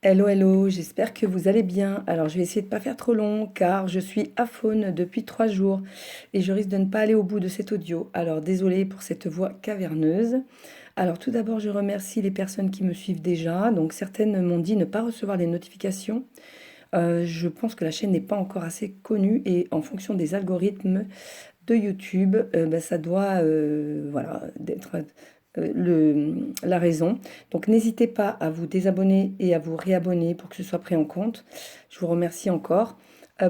Hello, hello, j'espère que vous allez bien. Alors, je vais essayer de pas faire trop long car je suis à faune depuis 3 jours et je risque de ne pas aller au bout de cet audio. Alors, désolée pour cette voix caverneuse. Alors, tout d'abord, je remercie les personnes qui me suivent déjà. Donc, certaines m'ont dit ne pas recevoir les notifications. Je pense que la chaîne n'est pas encore assez connue et en fonction des algorithmes de YouTube, ça doit voilà, d'être la raison. Donc n'hésitez pas à vous désabonner et à vous réabonner pour que ce soit pris en compte. Je vous remercie encore.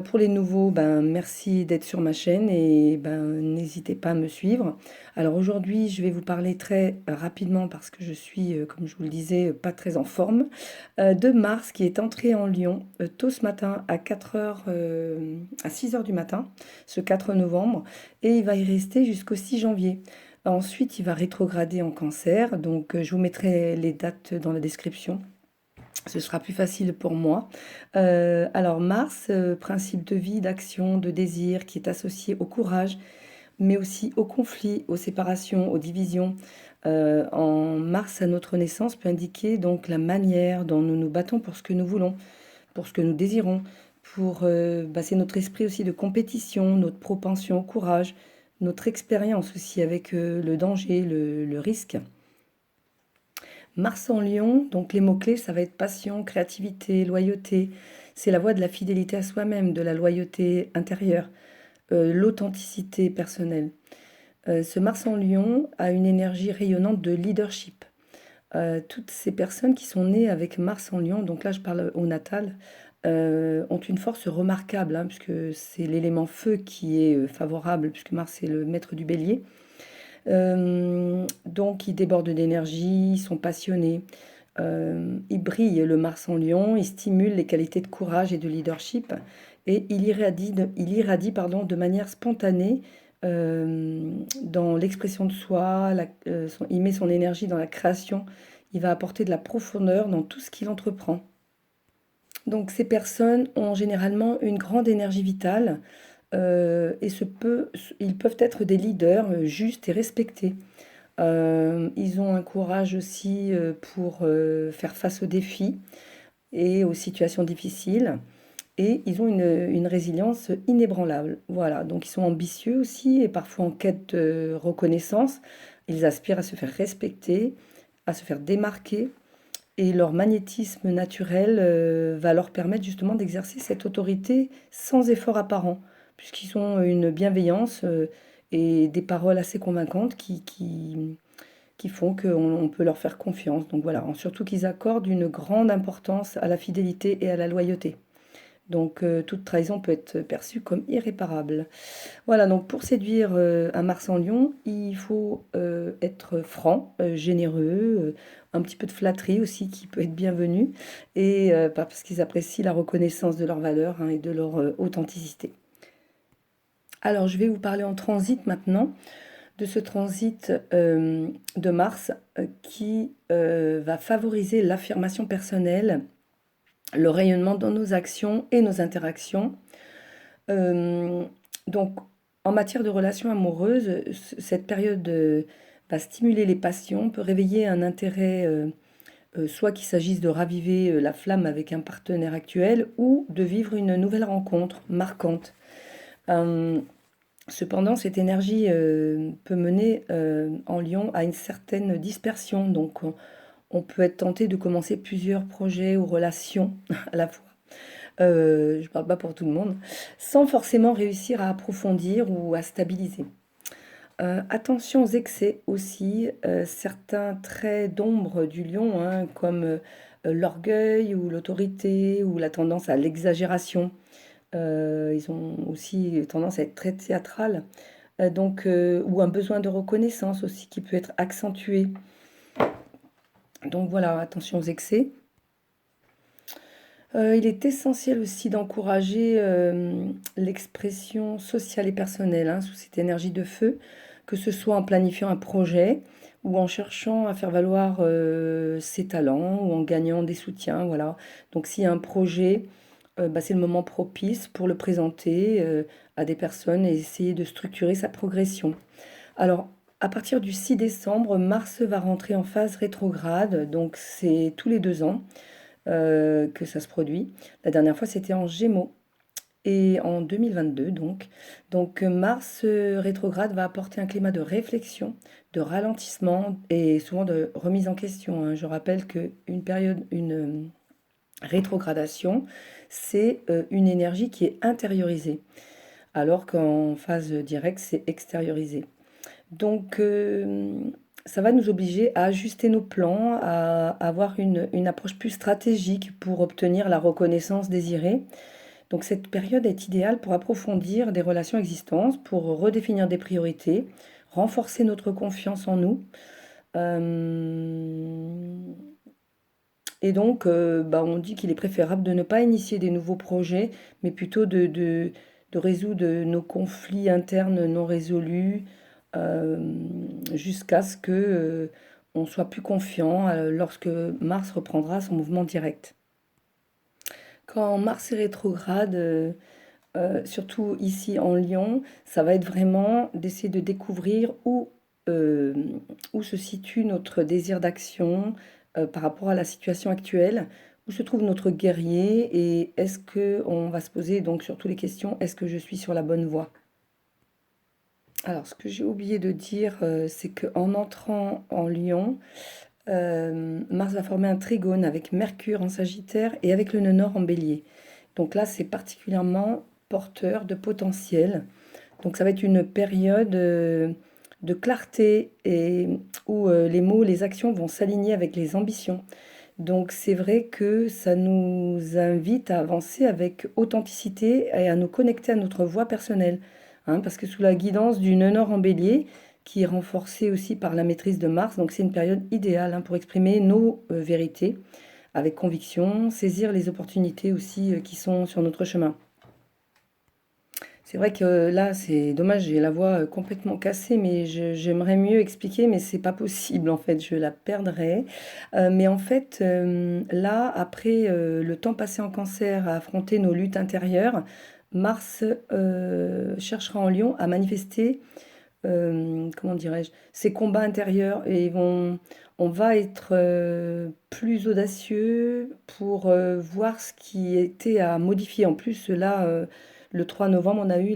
Pour les nouveaux, merci d'être sur ma chaîne et n'hésitez pas à me suivre. Alors aujourd'hui, je vais vous parler très rapidement parce que je suis, comme je vous le disais, pas très en forme, de Mars qui est entré en Lion tôt ce matin à 4 heures, à 6 heures du matin, ce 4 novembre, et il va y rester jusqu'au 6 janvier. Ensuite, il va rétrograder en Cancer, donc je vous mettrai les dates dans la description. Ce sera plus facile pour moi. Alors Mars, principe de vie, d'action, de désir, qui est associé au courage, mais aussi au conflit, aux séparations, aux divisions. En Mars, à notre naissance, peut indiquer donc la manière dont nous nous battons pour ce que nous voulons, pour ce que nous désirons, c'est notre esprit aussi de compétition, notre propension au courage, notre expérience aussi avec le danger, le risque. Mars en Lion, donc les mots-clés, ça va être passion, créativité, loyauté. C'est la voie de la fidélité à soi-même, de la loyauté intérieure, l'authenticité personnelle. Ce Mars en Lion a une énergie rayonnante de leadership. Toutes ces personnes qui sont nées avec Mars en Lion, donc là je parle au natal, ont une force remarquable, hein, puisque c'est l'élément feu qui est favorable, puisque Mars est le maître du bélier. Donc ils débordent d'énergie, ils sont passionnés, ils brillent le Mars en Lion, ils stimulent les qualités de courage et de leadership, et il irradie de manière spontanée dans l'expression de soi, il met son énergie dans la création, il va apporter de la profondeur dans tout ce qu'il entreprend. Donc ces personnes ont généralement une grande énergie vitale ils peuvent être des leaders justes et respectés. Ils ont un courage aussi pour faire face aux défis et aux situations difficiles. Et ils ont une résilience inébranlable. Voilà, donc ils sont ambitieux aussi et parfois en quête de reconnaissance. Ils aspirent à se faire respecter, à se faire démarquer. Et leur magnétisme naturel va leur permettre justement d'exercer cette autorité sans effort apparent, puisqu'ils ont une bienveillance et des paroles assez convaincantes qui font qu'on peut leur faire confiance. Donc voilà, surtout qu'ils accordent une grande importance à la fidélité et à la loyauté. Donc toute trahison peut être perçue comme irréparable. Voilà, donc pour séduire un Mars en Lion, il faut être franc, généreux, un petit peu de flatterie aussi qui peut être bienvenue, et parce qu'ils apprécient la reconnaissance de leur valeur, hein, et de leur authenticité. Alors je vais vous parler en transit maintenant, de ce transit de Mars qui va favoriser l'affirmation personnelle, le rayonnement dans nos actions et nos interactions. Euh, donc, en matière de relations amoureuses, cette période va stimuler les passions, peut réveiller un intérêt, soit qu'il s'agisse de raviver la flamme avec un partenaire actuel ou de vivre une nouvelle rencontre marquante. Euh, Cependant, cette énergie peut mener en Lion à une certaine dispersion. Donc, on peut être tenté de commencer plusieurs projets ou relations à la fois. Je parle pas pour tout le monde, sans forcément réussir à approfondir ou à stabiliser. Attention aux excès aussi, certains traits d'ombre du lion, hein, comme l'orgueil ou l'autorité ou la tendance à l'exagération. Ils ont aussi tendance à être très théâtral, ou un besoin de reconnaissance aussi qui peut être accentué. Donc voilà, attention aux excès. Il est essentiel aussi d'encourager l'expression sociale et personnelle, hein, sous cette énergie de feu, que ce soit en planifiant un projet ou en cherchant à faire valoir ses talents ou en gagnant des soutiens. Voilà. Donc s'il y a un projet, c'est le moment propice pour le présenter à des personnes et essayer de structurer sa progression. Alors, à partir du 6 décembre, Mars va rentrer en phase rétrograde, donc c'est tous les 2 ans. que ça se produit. La dernière fois, c'était en Gémeaux et en 2022 donc. Donc Mars rétrograde va apporter un climat de réflexion, de ralentissement et souvent de remise en question, hein. Je rappelle qu'une période, une rétrogradation, c'est une énergie qui est intériorisée, alors qu'en phase directe, c'est extériorisé. Donc, ça va nous obliger à ajuster nos plans, à avoir une approche plus stratégique pour obtenir la reconnaissance désirée. Donc, cette période est idéale pour approfondir des relations existantes, pour redéfinir des priorités, renforcer notre confiance en nous. Euh, et donc, bah, on dit qu'il est préférable de ne pas initier des nouveaux projets, mais plutôt de résoudre nos conflits internes non résolus, jusqu'à ce que, on soit plus confiant, lorsque Mars reprendra son mouvement direct. Quand Mars est rétrograde, surtout ici en Lion, ça va être vraiment d'essayer de découvrir euh, où se situe notre désir d'action par rapport à la situation actuelle, où se trouve notre guerrier et est-ce que on va se poser donc surtout les questions, est-ce que je suis sur la bonne voie? Alors, ce que j'ai oublié de dire, c'est qu'en entrant en Lion, Mars va former un trigone avec Mercure en Sagittaire et avec le nœud nord en Bélier. Donc là, c'est particulièrement porteur de potentiel. Donc ça va être une période de clarté et où les mots, les actions vont s'aligner avec les ambitions. Donc c'est vrai que ça nous invite à avancer avec authenticité et à nous connecter à notre voix personnelle, hein, parce que sous la guidance du nœud nord en bélier, qui est renforcée aussi par la maîtrise de Mars, donc c'est une période idéale, hein, pour exprimer nos vérités avec conviction, saisir les opportunités aussi qui sont sur notre chemin. C'est vrai que là, c'est dommage, j'ai la voix complètement cassée, mais j'aimerais mieux expliquer, mais c'est pas possible en fait, je la perdrais. Mais en fait, là, après le temps passé en cancer à affronter nos luttes intérieures, Mars cherchera en Lion à manifester, comment dirais-je, ses combats intérieurs et on va être plus audacieux pour voir ce qui était à modifier. En plus, là, le 3 novembre, on a eu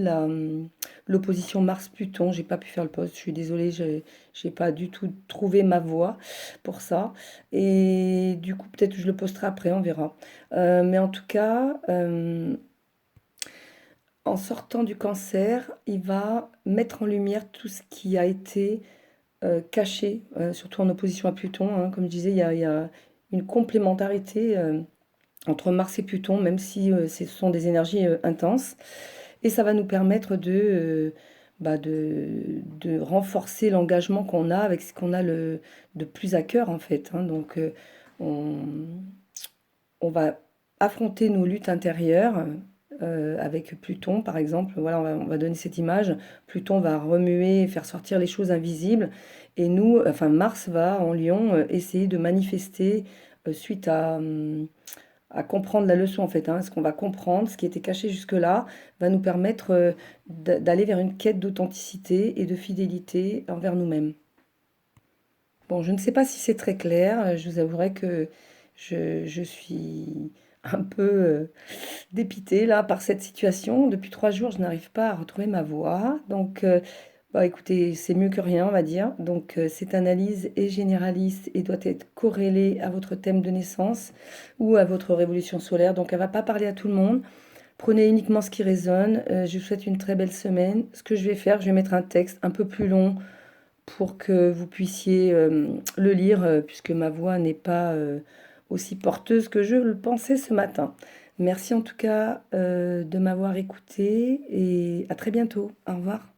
l'opposition Mars-Pluton. J'ai pas pu faire le post. Je suis désolée, j'ai pas du tout trouvé ma voie pour ça. Et du coup, peut-être que je le posterai après, on verra. Mais en tout cas, en sortant du cancer, il va mettre en lumière tout ce qui a été caché, surtout en opposition à Pluton, hein. Comme je disais, il y a une complémentarité entre Mars et Pluton, même si ce sont des énergies intenses. Et ça va nous permettre de renforcer l'engagement qu'on a avec ce qu'on a de plus à cœur, en fait, hein. Donc, on, on va affronter nos luttes intérieures avec Pluton, par exemple. Voilà, on va donner cette image. Pluton va remuer et faire sortir les choses invisibles. Et nous, enfin, Mars va en Lion essayer de manifester suite à comprendre la leçon, en fait, hein. Ce qu'on va comprendre, ce qui était caché jusque-là, va nous permettre d'aller vers une quête d'authenticité et de fidélité envers nous-mêmes. Bon, je ne sais pas si c'est très clair. Je vous avouerai que je suis un peu dépitée là par cette situation. Depuis 3 jours, je n'arrive pas à retrouver ma voix. Donc, bah, écoutez, c'est mieux que rien, on va dire. Donc, cette analyse est généraliste et doit être corrélée à votre thème de naissance ou à votre révolution solaire. Donc, elle ne va pas parler à tout le monde. Prenez uniquement ce qui résonne. Je vous souhaite une très belle semaine. Ce que je vais faire, je vais mettre un texte un peu plus long pour que vous puissiez le lire, puisque ma voix n'est pas aussi porteuse que je le pensais ce matin. Merci en tout cas de m'avoir écouté et à très bientôt. Au revoir.